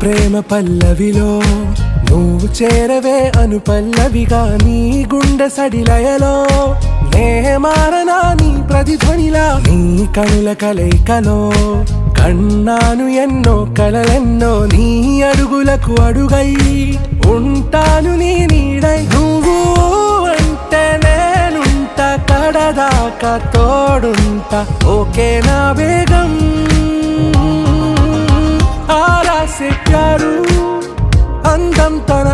ప్రేమ పల్లవిలో నువ్వు చేరవే అను పల్లవిగా నీ గుండె సడిలయలో నే మారనా నీ ప్రతిధ్వనిలా నీ కనుల కలయికలో కన్నాను ఎన్నో కలలెన్నో నీ అడుగులకు అడుగై ఉంటాను నీ నీడై నువ్వు అంటే నేనుంట కడదాకా తోడుంటా ఓకే నా బేగం ఆరా से प्यारू అందం తన